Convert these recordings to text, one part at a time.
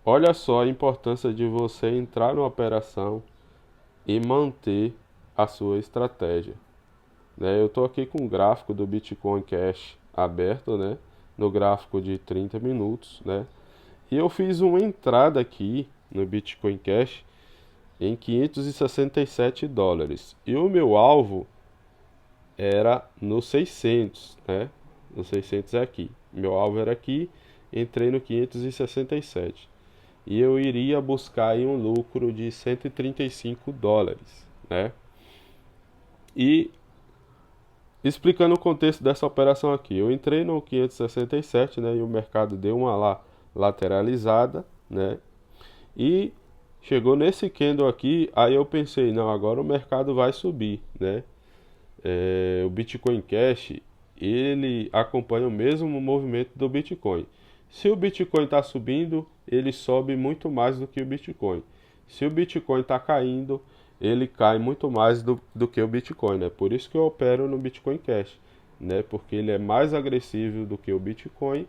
olha só a importância de você entrar numa operação e manter a sua estratégia, né? Eu estou aqui com o gráfico do Bitcoin Cash aberto, né? No gráfico de 30 minutos, né? E eu fiz uma entrada aqui no Bitcoin Cash em 567 dólares. E o meu alvo era no 600, né? No 600 é aqui. Meu alvo era aqui, entrei no 567. E eu iria buscar aí um lucro de 135 dólares, né? E explicando o contexto dessa operação aqui, eu entrei no 567, né, e o mercado deu uma lateralizada, né? E chegou nesse candle aqui, aí eu pensei, não, agora o mercado vai subir, né? O Bitcoin Cash, ele acompanha o mesmo movimento do Bitcoin. Se o Bitcoin está subindo, ele sobe muito mais do que o Bitcoin. Se o Bitcoin está caindo, ele cai muito mais do que o Bitcoin, né? Por isso que eu opero no Bitcoin Cash, né? Porque ele é mais agressivo do que o Bitcoin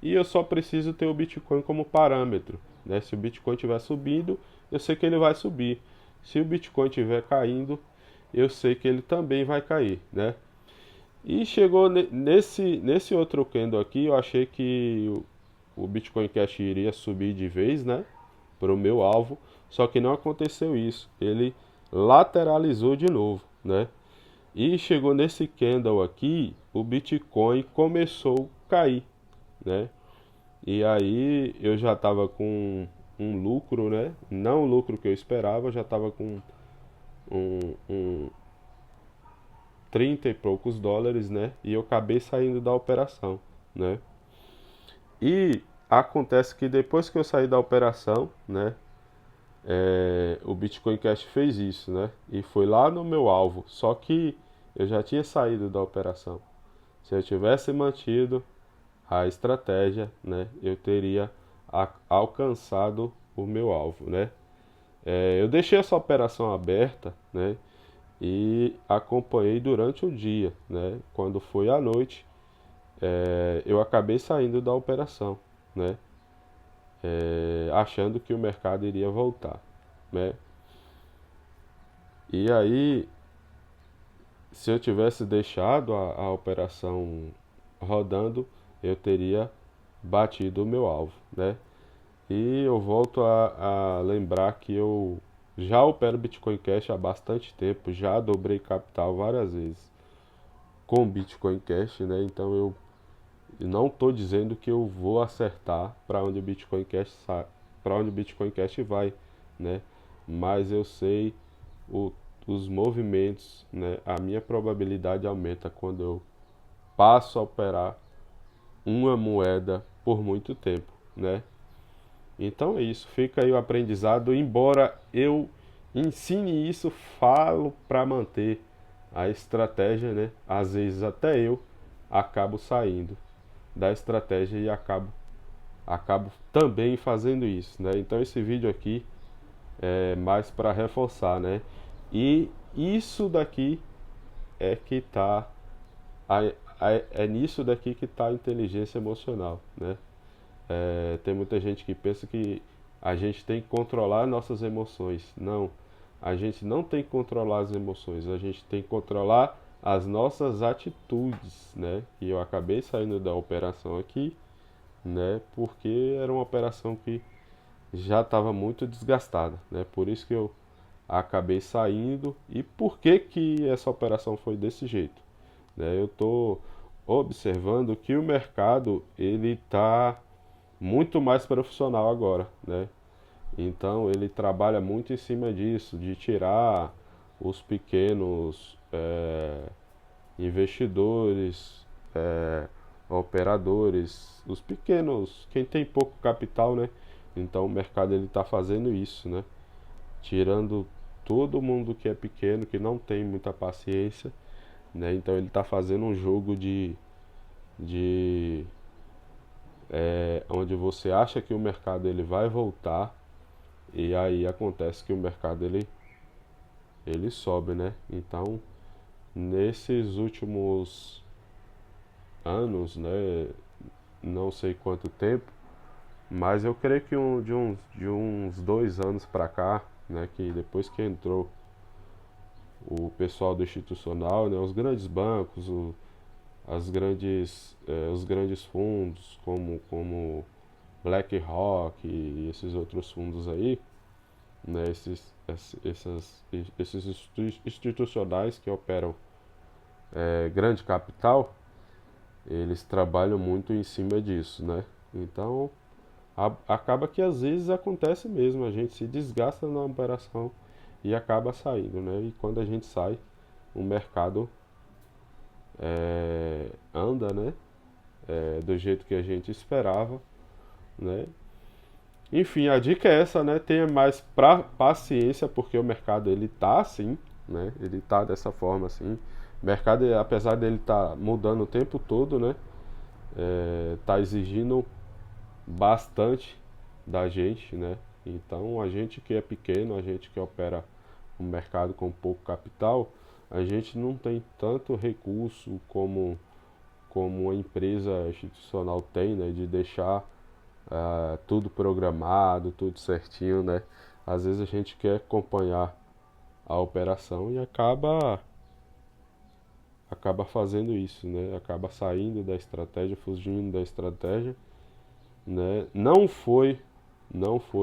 e eu só preciso ter o Bitcoin como parâmetro, né? Se o Bitcoin estiver subindo, eu sei que ele vai subir. Se o Bitcoin estiver caindo, eu sei que ele também vai cair, né? E chegou nesse outro candle aqui, eu achei que o Bitcoin Cash iria subir de vez, né? Para o meu alvo, só que não aconteceu isso. Ele lateralizou de novo, né? E chegou nesse candle aqui, o Bitcoin começou a cair, né? E aí eu já estava com um lucro, né? Não o lucro que eu esperava, já estava com um 30 e poucos dólares, né? E eu acabei saindo da operação, né? E acontece que depois que eu saí da operação, né? O Bitcoin Cash fez isso, né? E foi lá no meu alvo. Só que eu já tinha saído da operação. Se eu tivesse mantido a estratégia, né? Eu teria alcançado o meu alvo, né? Eu deixei essa operação aberta, né? E acompanhei durante o dia, né? Quando foi à noite, eu acabei saindo da operação, né? Achando que o mercado iria voltar, né? E aí, se eu tivesse deixado a operação rodando, eu teria batido o meu alvo, né? E eu volto a lembrar que eu já opero Bitcoin Cash há bastante tempo, já dobrei capital várias vezes com Bitcoin Cash, né? Então eu não estou dizendo que eu vou acertar para onde o Bitcoin Cash para onde o Bitcoin Cash vai, né? Mas eu sei o, os movimentos, né? A minha probabilidade aumenta quando eu passo a operar uma moeda por muito tempo, né? Então é isso, fica aí o aprendizado. Embora eu ensine isso, falo para manter a estratégia, né? Às vezes até eu acabo saindo da estratégia e acabo também fazendo isso, né? Então esse vídeo aqui é mais para reforçar, né? E isso daqui é que tá é nisso daqui que está a inteligência emocional, né? Tem muita gente que pensa que a gente tem que controlar nossas emoções. Não, a gente não tem que controlar as emoções, a gente tem que controlar as nossas atitudes, né? E eu acabei saindo da operação aqui, né? Porque era uma operação que já estava muito desgastada, né? Por isso que eu acabei saindo. E por que que essa operação foi desse jeito, né? Eu estou observando que o mercado ele está muito mais profissional agora, né? Então ele trabalha muito em cima disso, de tirar os pequenos investidores, operadores, os pequenos, quem tem pouco capital, né? Então o mercado ele está fazendo isso, né? Tirando todo mundo que é pequeno, que não tem muita paciência, né? Então ele está fazendo um jogo de onde você acha que o mercado ele vai voltar e aí acontece que o mercado ele sobe, né? Então nesses últimos anos, né? Não sei quanto tempo, Mas eu creio que de uns 2 anos para cá, né, que depois que entrou o pessoal do institucional, né, os grandes bancos, os grandes fundos como BlackRock e esses outros fundos aí, né, esses institucionais que operam grande capital, eles trabalham muito em cima disso, né? Então acaba que às vezes acontece mesmo, a gente se desgasta na operação e acaba saindo, né? E quando a gente sai, o mercado anda, né? Do jeito que a gente esperava, né? Enfim, a dica é essa, né? Tenha mais paciência, porque o mercado ele tá assim, né? Ele tá dessa forma assim. O mercado, apesar dele estar mudando o tempo todo, né? Tá exigindo bastante da gente, né? Então, a gente que é pequeno, a gente que opera um mercado com pouco capital, a gente não tem tanto recurso como uma empresa institucional tem, né? De deixar tudo programado, tudo certinho, né? Às vezes a gente quer acompanhar a operação e acaba fazendo isso, né? Acaba saindo da estratégia, fugindo da estratégia, né? Não foi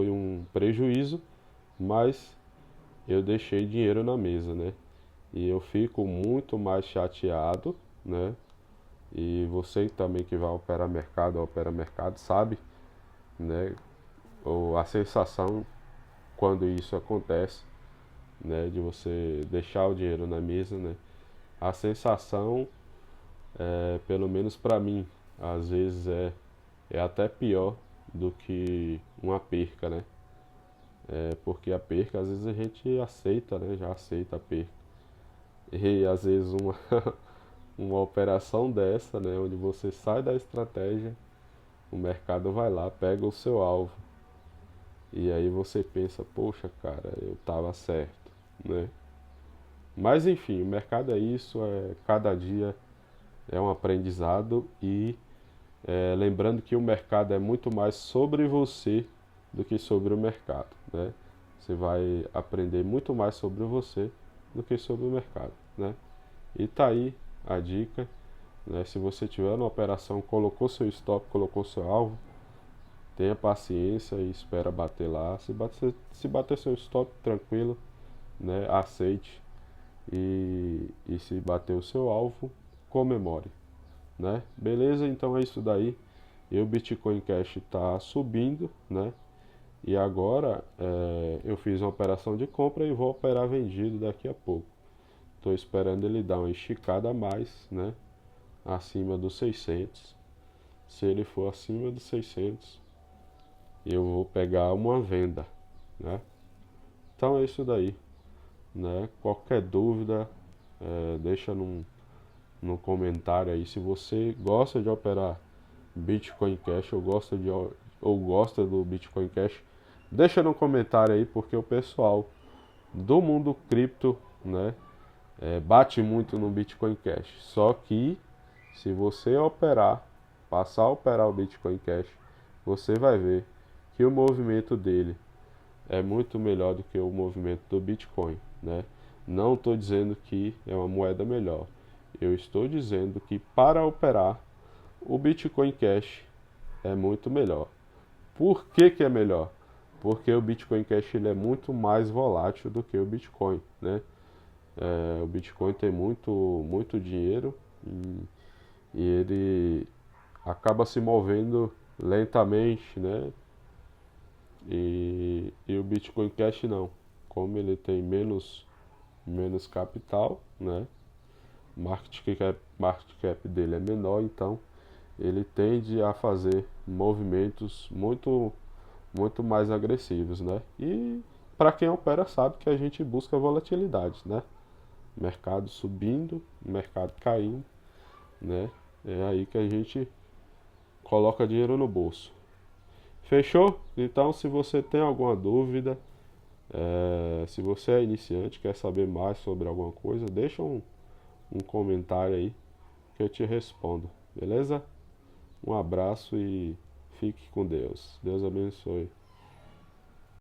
um prejuízo, mas eu deixei dinheiro na mesa, né? E eu fico muito mais chateado, né? E você também que vai opera mercado, sabe, né? Ou a sensação quando isso acontece, né? De você deixar o dinheiro na mesa, né? A sensação, pelo menos para mim, às vezes é até pior do que uma perca, né? Porque a perca, às vezes a gente aceita, né? Já aceita a perca. E às vezes uma operação dessa, né? Onde você sai da estratégia, o mercado vai lá, pega o seu alvo. E aí você pensa, poxa, cara, eu tava certo, né? Mas enfim, o mercado é isso, cada dia é um aprendizado e lembrando que o mercado é muito mais sobre você do que sobre o mercado, né? Você vai aprender muito mais sobre você do que sobre o mercado, né? E tá aí a dica, né? Se você tiver uma operação, colocou seu stop, colocou seu alvo, tenha paciência e espera bater lá. Se bater seu stop, tranquilo, né? Aceite e se bater o seu alvo, comemore, né? Beleza? Então é isso daí. E o Bitcoin Cash está subindo, né? E agora eu fiz uma operação de compra e vou operar vendido daqui a pouco. Estou esperando ele dar uma esticada a mais, né? Acima dos 600. Se ele for acima dos 600, eu vou pegar uma venda, né? Então é isso daí, né? Qualquer dúvida, deixa no comentário aí. Se você gosta de operar Bitcoin Cash ou gosta do Bitcoin Cash, deixa no comentário aí, porque o pessoal do mundo cripto, né, bate muito no Bitcoin Cash. Só que se você passar a operar o Bitcoin Cash, você vai ver que o movimento dele é muito melhor do que o movimento do Bitcoin, né? Não estou dizendo que é uma moeda melhor. Eu estou dizendo que para operar o Bitcoin Cash é muito melhor. Por que que é melhor? Porque o Bitcoin Cash ele é muito mais volátil do que o Bitcoin, né? O Bitcoin tem muito dinheiro e ele acaba se movendo lentamente, né? E o Bitcoin Cash não. Como ele tem menos capital, né? Market cap dele é menor, então ele tende a fazer movimentos muito mais agressivos, né? E para quem opera sabe que a gente busca volatilidade, né? Mercado subindo, mercado caindo, né? É aí que a gente coloca dinheiro no bolso. Fechou? Então, se você tem alguma dúvida, se você é iniciante, quer saber mais sobre alguma coisa, deixa um comentário aí que eu te respondo, beleza? Um abraço e Fique com Deus. Deus abençoe.